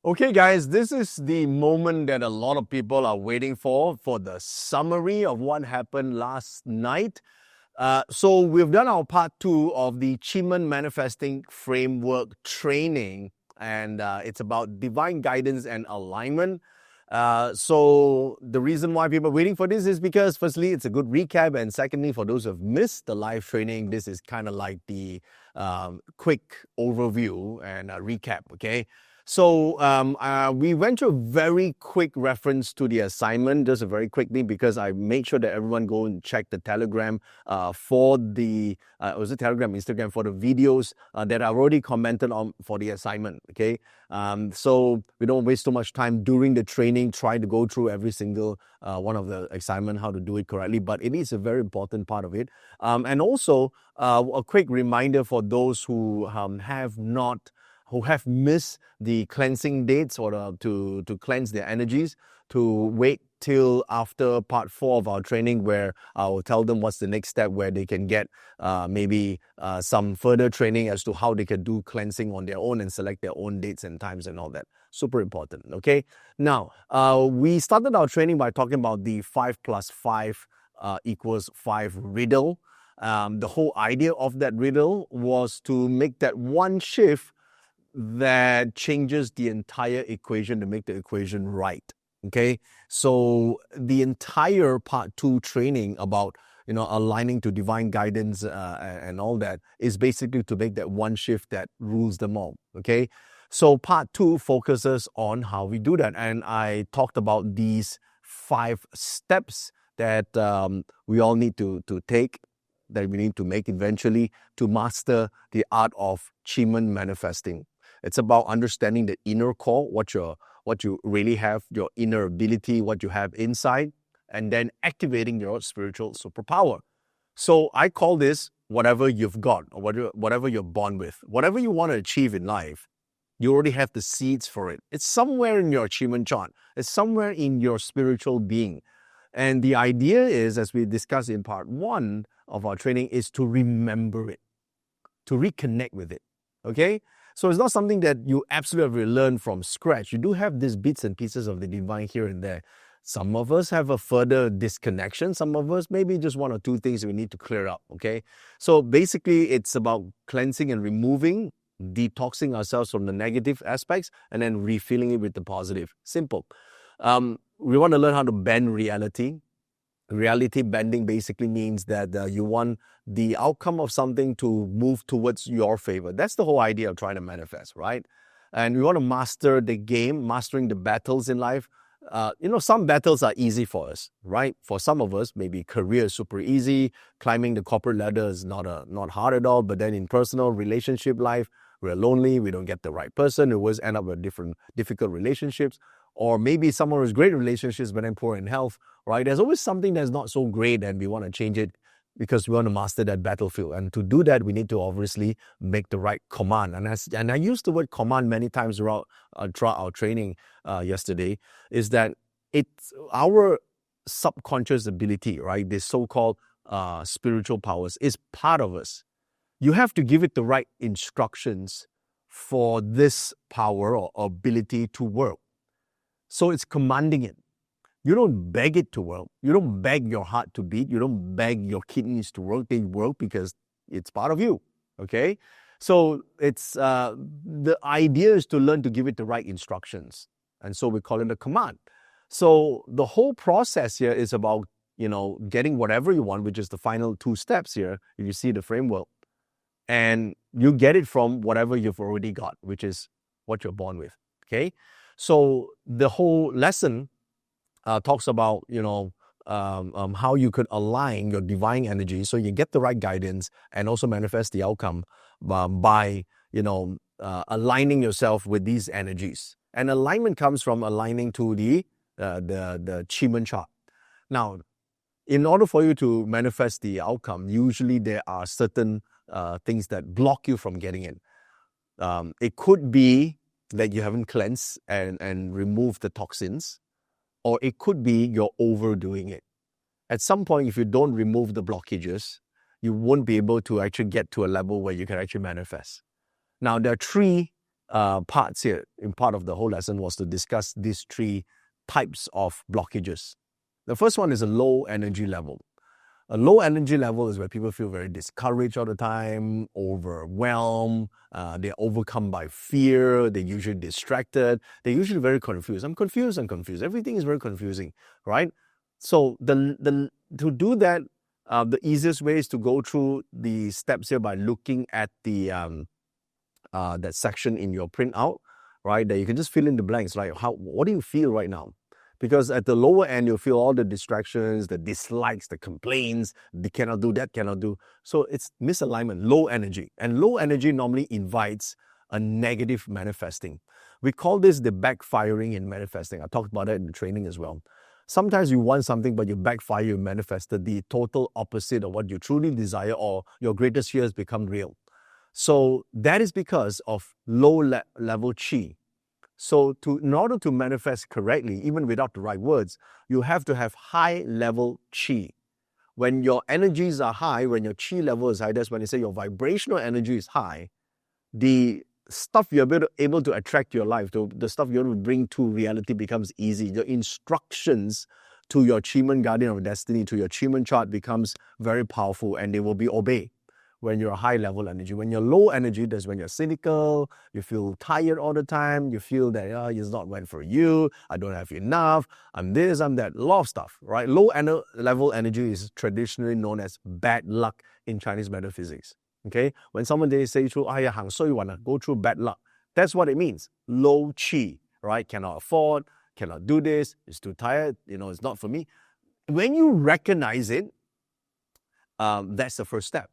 Okay, guys, this is the moment that a lot of people are waiting for the summary of what happened last night. So we've done our part 2 of the QiMen Manifesting Framework training, and it's about divine guidance and alignment. So the reason why people are waiting for this is because, firstly, it's a good recap, and secondly, for those who have missed the live training, this is kind of like the quick overview and recap, okay? So we went through a very quick reference to the assignment, just very quickly, because I made sure that everyone go and check the Telegram for the, was it Telegram, Instagram, for the videos that I've already commented on for the assignment, okay? So we don't waste too much time during the training trying to go through every single one of the assignment, how to do it correctly, but it is a very important part of it. And also a quick reminder for those who have missed the cleansing dates or to cleanse their energies, to wait till after part 4 of our training, where I will tell them what's the next step, where they can get maybe some further training as to how they can do cleansing on their own and select their own dates and times and all that. Super important, okay? Now, we started our training by talking about the 5 + 5 = 5 riddle. The whole idea of that riddle was to make that one shift that changes the entire equation to make the equation right, okay? So the entire part 2 training about, aligning to divine guidance and all that is basically to make that one shift that rules them all, okay? So part 2 focuses on how we do that. And I talked about these 5 steps that we all need to take, that we need to make eventually to master the art of QiMen manifesting. It's about understanding the inner core, what you really have, your inner ability, what you have inside, and then activating your spiritual superpower. So I call this whatever you've got, or whatever you're born with. Whatever you want to achieve in life, you already have the seeds for it. It's somewhere in your achievement chart. It's somewhere in your spiritual being. And the idea is, as we discussed in part 1 of our training, is to remember it, to reconnect with it, okay? So it's not something that you absolutely learn from scratch. You do have these bits and pieces of the divine here and there. Some of us have a further disconnection. Some of us maybe just 1 or 2 things we need to clear up, okay? So basically, it's about cleansing and removing, detoxing ourselves from the negative aspects, and then refilling it with the positive. Simple. We want to learn how to bend reality. Reality bending basically means that you want the outcome of something to move towards your favor. That's the whole idea of trying to manifest, right? And we want to master the game, mastering the battles in life. Some battles are easy for us, right? For some of us, maybe career is super easy. Climbing the corporate ladder is not hard at all. But then in personal relationship life, we're lonely. We don't get the right person. We always end up with difficult relationships. Or maybe someone with great relationships but then poor in health, right? There's always something that's not so great, and we want to change it because we want to master that battlefield. And to do that, we need to obviously make the right command. And I used the word command many times throughout our training yesterday, is that it's our subconscious ability, right? This so-called spiritual powers is part of us. You have to give it the right instructions for this power or ability to work. So it's commanding it. You don't beg it to work. You don't beg your heart to beat. You don't beg your kidneys to work. They work because it's part of you, okay? So it's the idea is to learn to give it the right instructions. And so we call it a command. So the whole process here is about, getting whatever you want, which is the final 2 steps here, if you see the framework. And you get it from whatever you've already got, which is what you're born with, okay? So the whole lesson talks about, how you could align your divine energy so you get the right guidance and also manifest the outcome by, aligning yourself with these energies. And alignment comes from aligning to the QiMen chart. Now, in order for you to manifest the outcome, usually there are certain things that block you from getting it. It could be that you haven't cleansed and removed the toxins, or it could be you're overdoing it. At some point, if you don't remove the blockages, you won't be able to actually get to a level where you can actually manifest. Now, there are 3 parts here, in part of the whole lesson, was to discuss these 3 types of blockages. The first one is a low energy level. A low energy level is where people feel very discouraged all the time, overwhelmed, they're overcome by fear, they're usually distracted, they're usually very confused. I'm confused. Everything is very confusing, right? So to do that, the easiest way is to go through the steps here by looking at the that section in your printout, right? That you can just fill in the blanks, like what do you feel right now? Because at the lower end, you'll feel all the distractions, the dislikes, the complaints, they cannot do that, cannot do. So it's misalignment, low energy. And low energy normally invites a negative manifesting. We call this the backfiring in manifesting. I talked about that in the training as well. Sometimes you want something, but you backfire, you manifested the total opposite of what you truly desire, or your greatest fears become real. So that is because of low level chi. So in order to manifest correctly, even without the right words, you have to have high level chi. When your energies are high, when your chi level is high, that's when they say your vibrational energy is high, the stuff you're able to attract to your life, the stuff you're able to bring to reality becomes easy. The instructions to your QiMen Guardian of Destiny, to your QiMen chart becomes very powerful, and they will be obeyed. When you're a high level energy. When you're low energy, that's when you're cynical, you feel tired all the time, you feel that it's not meant for you, I don't have enough, I'm this, I'm that, a lot of stuff, right? Low level energy is traditionally known as bad luck in Chinese metaphysics. Okay? When someone they say through hang shui wan, go through bad luck, that's what it means. Low chi, right? Cannot afford, cannot do this, it's too tired, it's not for me. When you recognize it, that's the first step.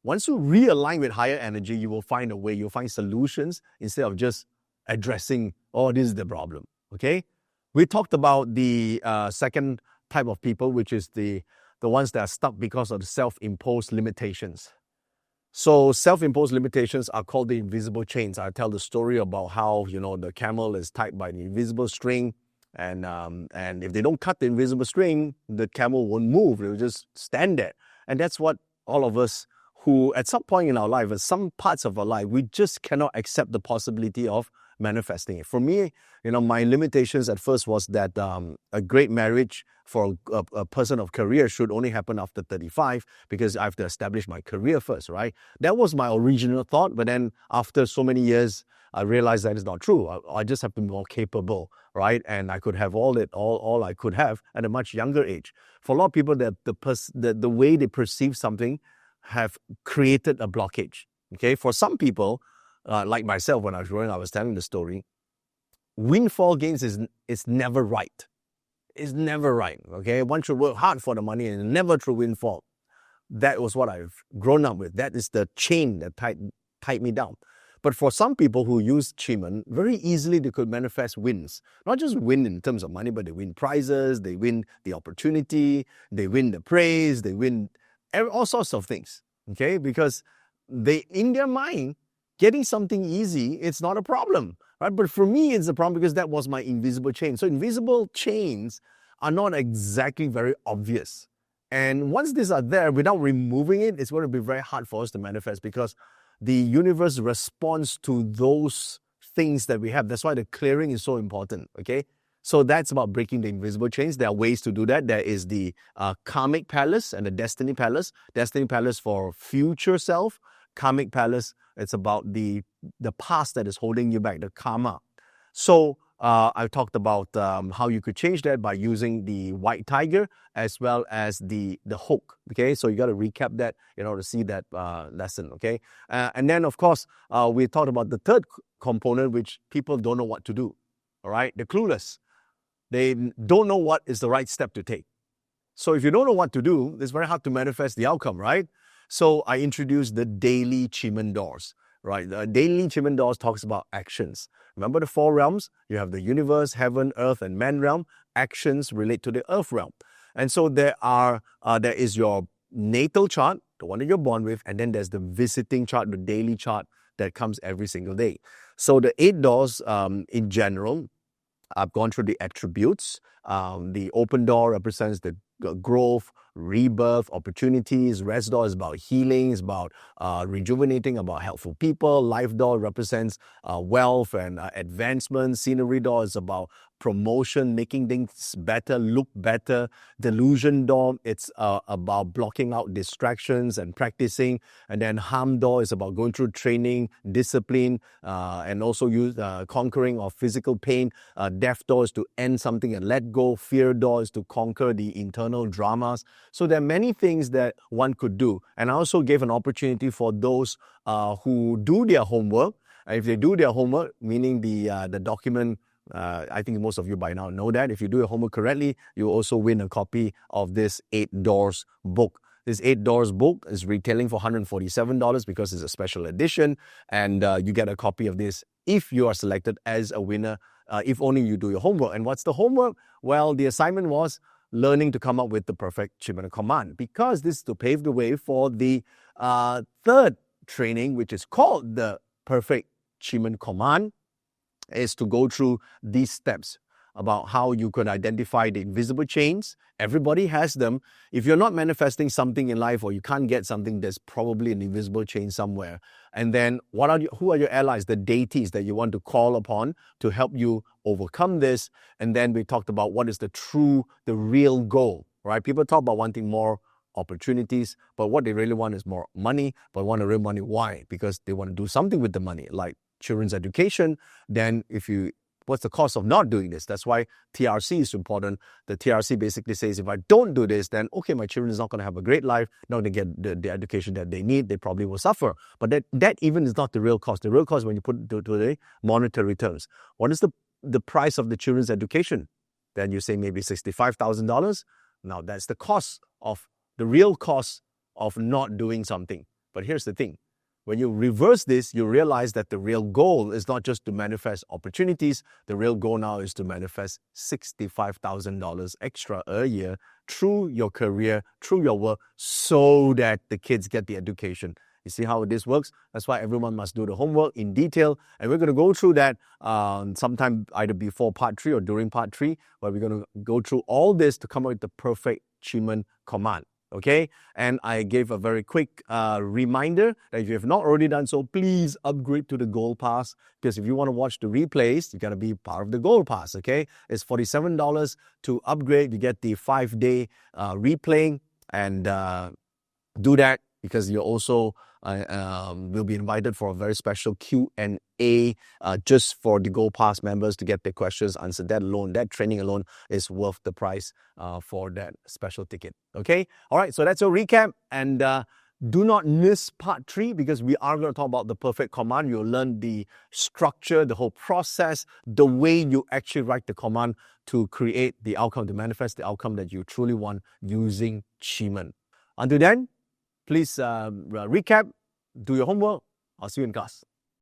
Once you realign with higher energy, you will find a way, you'll find solutions instead of just addressing, this is the problem, okay? We talked about the second type of people, which is the ones that are stuck because of the self-imposed limitations. So self-imposed limitations are called the invisible chains. I tell the story about how, the camel is tied by the invisible string, and if they don't cut the invisible string, the camel won't move, it will just stand there. And that's what all of us who at some point in our life, at some parts of our life, we just cannot accept the possibility of manifesting it. For me, my limitations at first was that a great marriage for a person of career should only happen after 35 because I have to establish my career first, right? That was my original thought, but then after so many years, I realized that is not true. I just have to be more capable, right? And I could have all I could have at a much younger age. For a lot of people, the way they perceive something have created a blockage. Okay, for some people, like myself, when I was growing up, I was telling the story. Windfall gains is never right. It's never right. Okay, one should work hard for the money and never through windfall. That was what I've grown up with. That is the chain that tied me down. But for some people who use QiMen, very easily they could manifest wins. Not just win in terms of money, but they win prizes, they win the opportunity, they win the praise, they win all sorts of things, okay? Because in their mind, getting something easy, it's not a problem, right? But for me, it's a problem because that was my invisible chain. So invisible chains are not exactly very obvious. And once these are there, without removing it, it's going to be very hard for us to manifest because the universe responds to those things that we have. That's why the clearing is so important, okay? So that's about breaking the invisible chains. There are ways to do that. There is the karmic palace and the destiny palace. Destiny palace for future self. Karmic palace, it's about the past that is holding you back, the karma. So I talked about how you could change that by using the white tiger as well as the hook. Okay, so you got to recap that in order to see that lesson. Okay, and then of course we talked about the third component, which people don't know what to do. All right, they're clueless. They don't know what is the right step to take. So if you don't know what to do, it's very hard to manifest the outcome, right? So I introduced the daily QiMen doors, right? The daily QiMen doors talks about actions. Remember the 4 realms? You have the universe, heaven, earth, and man realm. Actions relate to the earth realm. And so there is your natal chart, the one that you're born with, and then there's the visiting chart, the daily chart that comes every single day. So the 8 doors in general, I've gone through the attributes. The open door represents the growth, rebirth, opportunities. Rest door is about healing, it's about rejuvenating, about helpful people. Life door represents wealth and advancement. Scenery door is about promotion, making things better, look better. Delusion door, it's about blocking out distractions and practicing. And then harm door is about going through training, discipline, and also conquering of physical pain. Death door is to end something and let go. Fear door is to conquer the internal dramas. So there are many things that one could do. And I also gave an opportunity for those who do their homework. If they do their homework, meaning the document, I think most of you by now know that. If you do your homework correctly, you also win a copy of this 8 Doors book. This 8 Doors book is retailing for $147 because it's a special edition, and you get a copy of this if you are selected as a winner, if only you do your homework. And what's the homework? Well, the assignment was learning to come up with the perfect QiMen command, because this is to pave the way for the third training, which is called the Perfect QiMen Command, is to go through these steps about how you could identify the invisible chains. Everybody has them. If you're not manifesting something in life or you can't get something, there's probably an invisible chain somewhere. And then who are your allies, the deities that you want to call upon to help you overcome this? And then we talked about what is the real goal, right? People talk about wanting more opportunities, but what they really want is more money. But want to real money, why? Because they want to do something with the money, like children's education. Then what's the cost of not doing this? That's why TRC is important. The TRC basically says, if I don't do this, then okay, my children is not going to have a great life, not going to get the education that they need, they probably will suffer. But that even is not the real cost. The real cost, when you put it to the monetary terms, what is the price of the children's education? Then you say maybe $65,000. Now that's the real cost of not doing something. But here's the thing. When you reverse this, you realize that the real goal is not just to manifest opportunities. The real goal now is to manifest $65,000 extra a year through your career, through your work, so that the kids get the education. You see how this works? That's why everyone must do the homework in detail. And we're going to go through that sometime either before part 3 or during part 3, where we're going to go through all this to come up with the perfect QiMen command. Okay, and I gave a very quick reminder that if you have not already done so, please upgrade to the Gold Pass, because if you want to watch the replays, you got to be part of the Gold Pass. Okay, it's $47 to upgrade. You get the 5-day replay, and do that because you also will be invited for a very special Q&A just for the Gold Pass members to get their questions answered. That training alone is worth the price for that special ticket. Okay? All right, so that's a recap. And do not miss part 3, because we are going to talk about the perfect command. You'll learn the structure, the whole process, the way you actually write the command to create the outcome, to manifest the outcome that you truly want using QiMen. Until then, please recap, do your homework. I'll see you in class.